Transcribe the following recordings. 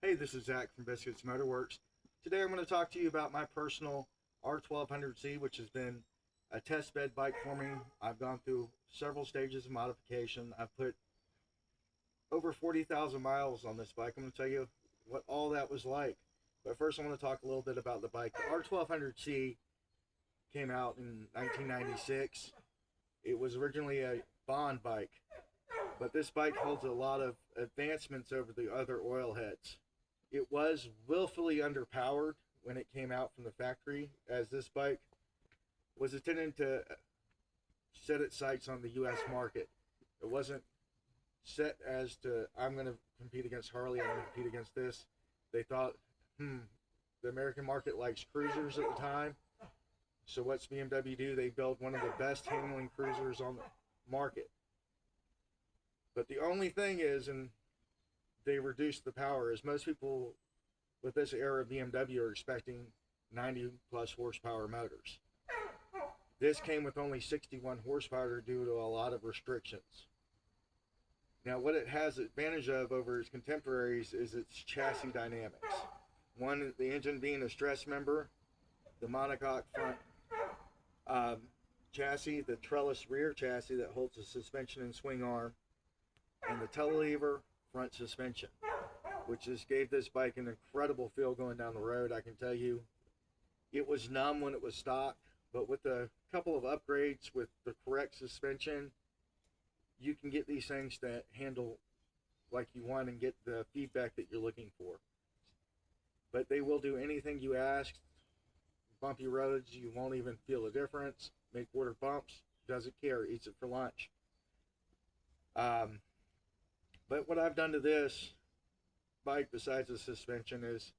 Hey, this is Zach from Biscuits Motorworks. Today I'm going to talk to you about my personal R1200C, which has been a test bed bike for me. I've gone through several stages of modification. I've put over 40,000 miles on this bike. I'm going to tell you what all that was like. But first I want to talk a little bit about the bike. The R1200C came out in 1996. It was originally a Bond bike, but this bike holds a lot of advancements over the other oil heads. It was willfully underpowered when it came out from the factory, as this bike was intended to set its sights on the U.S. market. It wasn't set as to, I'm going to compete against Harley, I'm going to compete against this. They thought, the American market likes cruisers at the time. So what's BMW do? They build one of the best handling cruisers on the market. But the only thing is, and they reduced the power, as most people with this era of BMW are expecting 90 plus horsepower motors. This came with only 61 horsepower due to a lot of restrictions. Now what it has advantage of over its contemporaries is its chassis dynamics. One, the engine being a stress member, the monocoque front chassis, the trellis rear chassis that holds the suspension and swing arm, and the telelever front suspension, which just gave this bike an incredible feel going down the road. I can tell you, it was numb when it was stock, but with a couple of upgrades with the correct suspension, you can get these things to handle like you want and get the feedback that you're looking for. But they will do anything you ask. Bumpy roads, you won't even feel a difference. Make quarter bumps, doesn't care, eats it for lunch. But what I've done to this bike, besides the suspension, is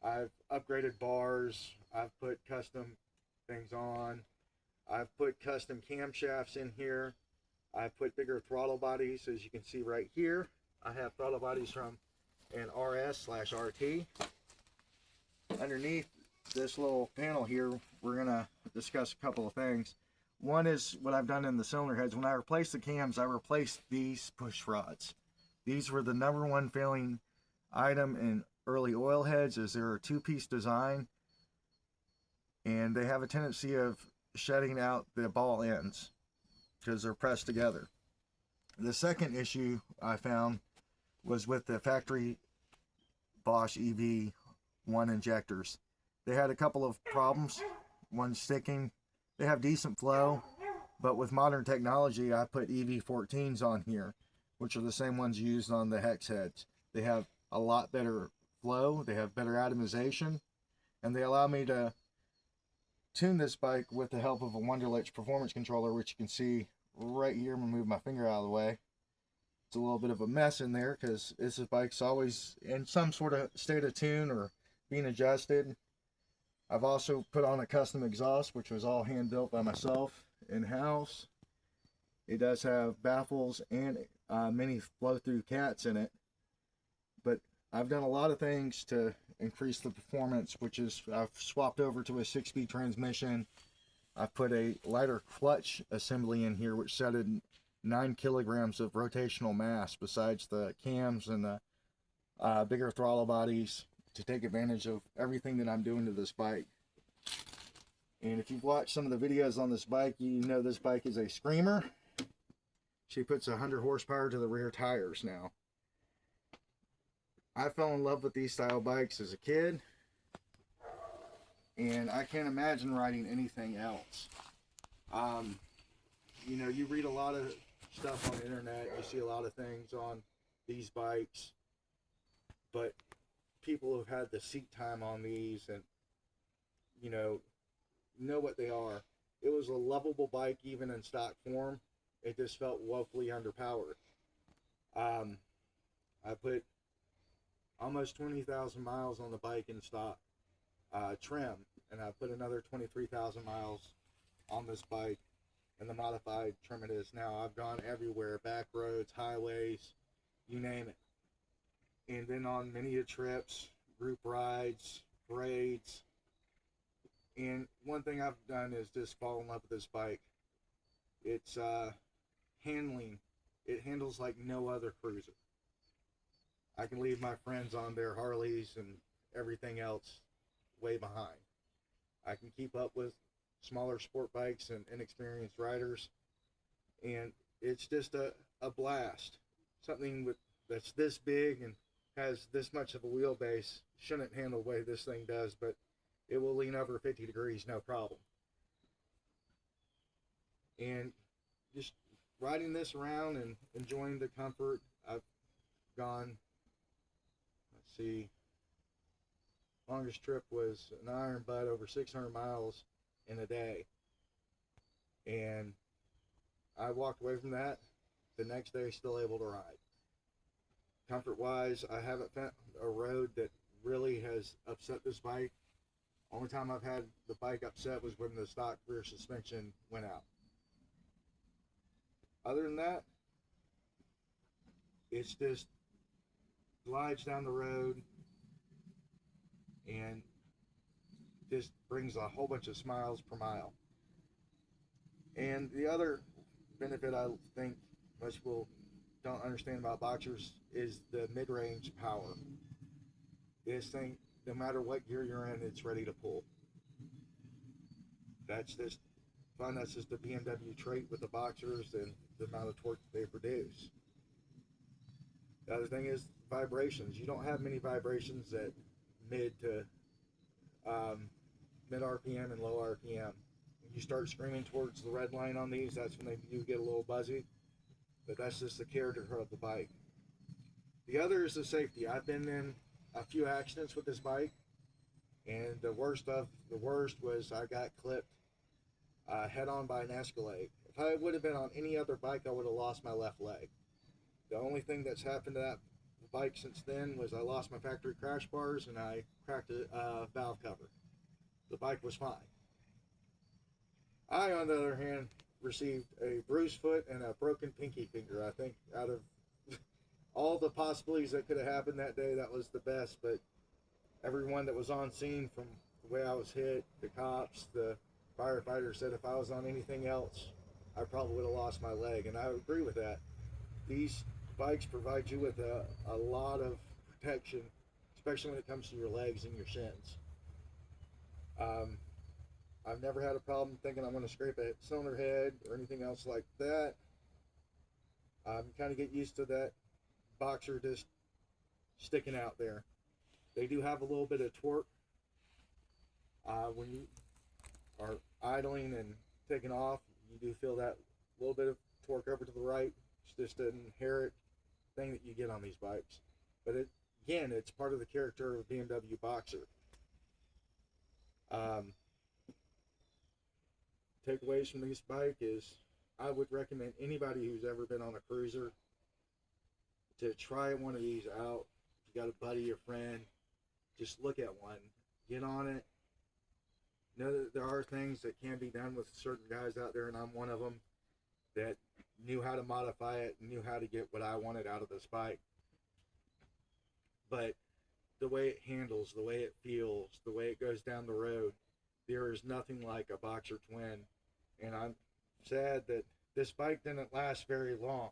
I've upgraded bars, I've put custom things on, I've put custom camshafts in here, I've put bigger throttle bodies, as you can see right here. I have throttle bodies from an RS/RT. Underneath this little panel here, we're going to discuss a couple of things. One is what I've done in the cylinder heads. When I replaced the cams, I replaced these push rods. These were the number one failing item in early oil heads, as they're a two-piece design, and they have a tendency of shedding out the ball ends because they're pressed together. The second issue I found was with the factory Bosch EV1 injectors. They had a couple of problems, one sticking. They have decent flow, but with modern technology, I put EV14s on here, which are the same ones used on the hex heads. They have a lot better flow, they have better atomization, and they allow me to tune this bike with the help of a Wonderlich performance controller, which you can see right here. I'm gonna move my finger out of the way. It's a little bit of a mess in there because this bike's always in some sort of state of tune or being adjusted. I've also put on a custom exhaust, which was all hand built by myself in-house. It does have baffles and mini flow-through cats in it, but I've done a lot of things to increase the performance, which is I've swapped over to a 6-speed transmission. I've put a lighter clutch assembly in here, which set in 9 kilograms of rotational mass, besides the cams and the bigger throttle bodies, to take advantage of everything that I'm doing to this bike. And if you've watched some of the videos on this bike, you know this bike is a screamer. She puts 100 horsepower to the rear tires now. I fell in love with these style bikes as a kid, and I can't imagine riding anything else. You know, you read a lot of stuff on the internet, you see a lot of things on these bikes, but people who've had the seat time on these and know what they are. It was a lovable bike even in stock form. It just felt woefully underpowered. I put almost 20,000 miles on the bike in stock trim, and I put another 23,000 miles on this bike in the modified trim it is now. I've gone everywhere, back roads, highways, you name it. And then on many trips, group rides, parades. And one thing I've done is just fall in love with this bike. It's handling. It handles like no other cruiser. I can leave my friends on their Harleys and everything else way behind. I can keep up with smaller sport bikes and inexperienced riders, and it's just a blast. Something that's this big and has this much of a wheelbase shouldn't handle the way this thing does, but it will lean over 50 degrees no problem. And just riding this around and enjoying the comfort. I've gone, let's see, longest trip was an iron butt over 600 miles in a day. And I walked away from that the next day still able to ride. Comfort wise, I haven't found a road that really has upset this bike. Only time I've had the bike upset was when the stock rear suspension went out. Other than that, it's just glides down the road and just brings a whole bunch of smiles per mile. And the other benefit I think most people don't understand about Boxers is the mid-range power. This thing, no matter what gear you're in, it's ready to pull. That's just fun. That's just a BMW trait with the Boxers and the amount of torque they produce. The other thing is vibrations. You don't have many vibrations at mid to mid RPM and low RPM. When you start screaming towards the red line on these, that's when they do get a little buzzy. But that's just the character of the bike. The other is the safety. I've been in a few accidents with this bike, and the worst was I got clipped head on by an Escalade. If I would have been on any other bike, I would have lost my left leg. The only thing that's happened to that bike since then was I lost my factory crash bars and I cracked a valve cover. The bike was fine. I, on the other hand, received a bruised foot and a broken pinky finger. I think out of all the possibilities that could have happened that day, that was the best. But everyone that was on scene, from the way I was hit, the cops, the firefighter, said if I was on anything else, I probably would have lost my leg. And I would agree with that. These bikes provide you with a lot of protection, especially when it comes to your legs and your shins. I've never had a problem thinking I'm going to scrape a cylinder head or anything else like that. Kind of get used to that Boxer just sticking out there. They do have a little bit of torque when you are idling and taking off. You do feel that little bit of torque over to the right. It's just an inherent thing that you get on these bikes. But again, it's part of the character of BMW Boxer. Takeaways from this bike is I would recommend anybody who's ever been on a cruiser to try one of these out. If you got a buddy or friend, just look at one, get on it. Know that there are things that can be done with certain guys out there, and I'm one of them, that knew how to modify it, knew how to get what I wanted out of this bike. But the way it handles, the way it feels, the way it goes down the road, there is nothing like a Boxer Twin. And I'm sad that this bike didn't last very long,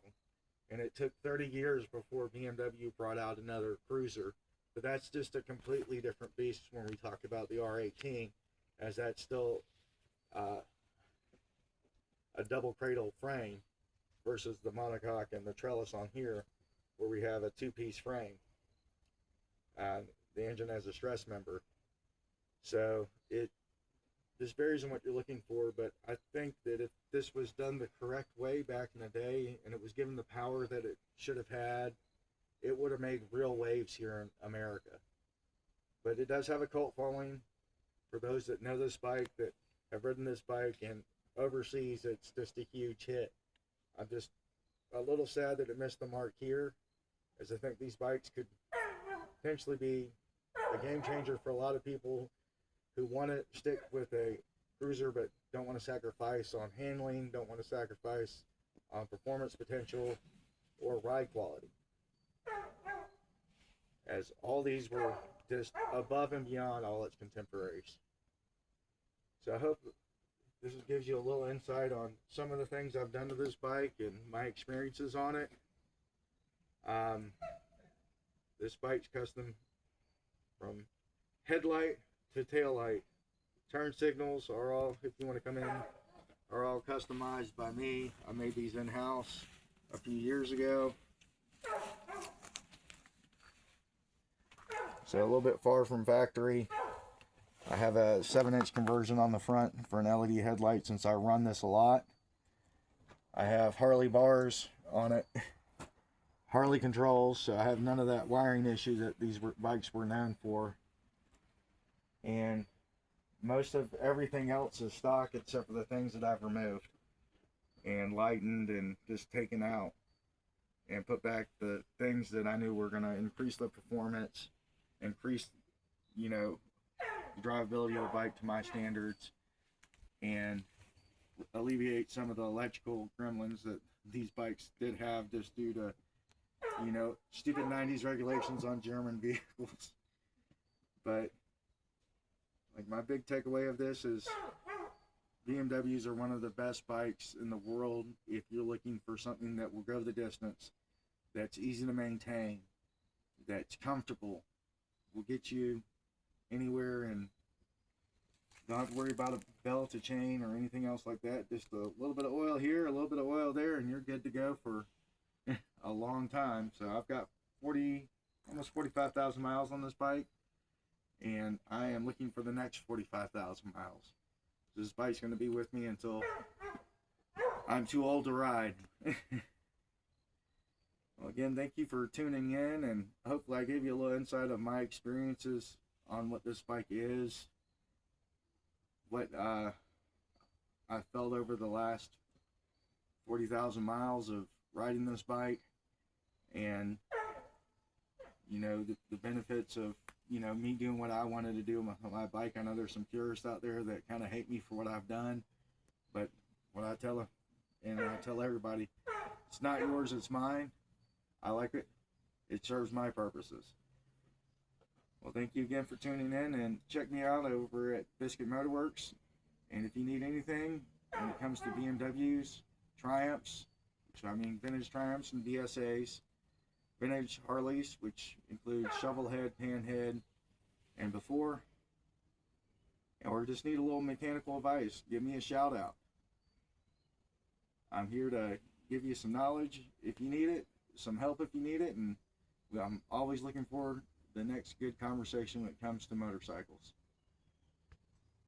and it took 30 years before BMW brought out another cruiser. But that's just a completely different beast when we talk about the R18, as that's still a double cradle frame versus the monocoque and the trellis on here, where we have a two-piece frame. The engine has a stress member. So it just varies on what you're looking for, but I think that if this was done the correct way back in the day and it was given the power that it should have had, it would have made real waves here in America. But it does have a cult following. For those that know this bike, that have ridden this bike, and overseas, it's just a huge hit. I'm just a little sad that it missed the mark here, as I think these bikes could potentially be a game changer for a lot of people who want to stick with a cruiser but don't want to sacrifice on handling, don't want to sacrifice on performance potential or ride quality. As all these were just above and beyond all its contemporaries. So I hope this gives you a little insight on some of the things I've done to this bike and my experiences on it. This bike's custom from headlight to tail light. Turn signals are all, if you want to come in, are all customized by me. I made these in-house a few years ago. So a little bit far from factory. I have a 7-inch conversion on the front for an LED headlight since I run this a lot. I have Harley bars on it, Harley controls, so I have none of that wiring issue that these bikes were known for. And most of everything else is stock except for the things that I've removed and lightened and just taken out, and put back the things that I knew were going to increase the performance, increase, you know, the drivability of the bike to my standards, and alleviate some of the electrical gremlins that these bikes did have just due to, you know, stupid 90s regulations on German vehicles. But like, my big takeaway of this is BMWs are one of the best bikes in the world if you're looking for something that will go the distance, that's easy to maintain, that's comfortable, will get you anywhere, and don't have to worry about a belt, a chain, or anything else like that. Just a little bit of oil here, a little bit of oil there, and you're good to go for a long time. So I've got almost 45,000 miles on this bike, and I am looking for the next 45,000 miles. This bike's going to be with me until I'm too old to ride. Well, again, thank you for tuning in, and hopefully I gave you a little insight of my experiences on what this bike is, what I felt over the last 40,000 miles of riding this bike, and, you know, the benefits of, you know, me doing what I wanted to do with my bike. I know there's some purists out there that kind of hate me for what I've done, but what I tell them, and I tell everybody, it's not yours, it's mine. I like it. It serves my purposes. Well, thank you again for tuning in, and check me out over at Biscuit Motorworks. And if you need anything when it comes to BMWs, Triumphs, which I mean vintage Triumphs and DSAs, vintage Harleys, which includes shovel head, pan head, and before, or just need a little mechanical advice, give me a shout out. I'm here to give you some knowledge if you need it, some help if you need it, and I'm always looking for the next good conversation when it comes to motorcycles.